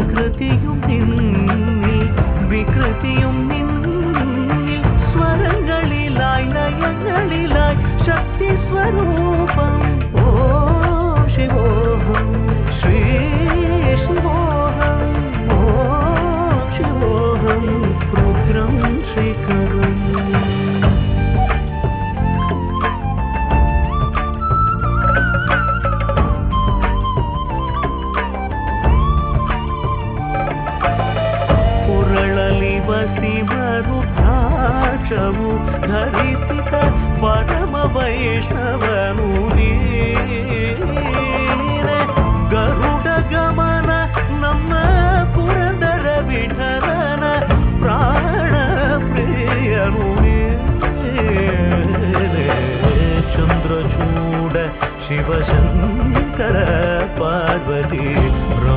പ്രകൃതിയും നിന്നിൽ വികൃതിയും നിന്നിൽ സ്വരങ്ങളിലായി ലയങ്ങളിലായി ശക്തി സ്വരൂപം ഓം ശിവോഹം ശ്രീ ശിവോഹം ഓം ശിവോഹം രുദ്രം ശ്രീകരം ಶಿವರುದ್ರಾಕ್ಷವು ಧರಿಸಿದ ಪರಮ ವೈಷ್ಣವನು ನೀನೆ ಗರುಡ ಗಮನ ನಮ್ಮ ಪುರಂದರ ವಿಠಲನ ಪ್ರಾಣ ಪ್ರಿಯನು ನೀನೆ ಚಂದ್ರಚೂಡ ಶಿವಶಂಕರ ಪಾರ್ವತಿ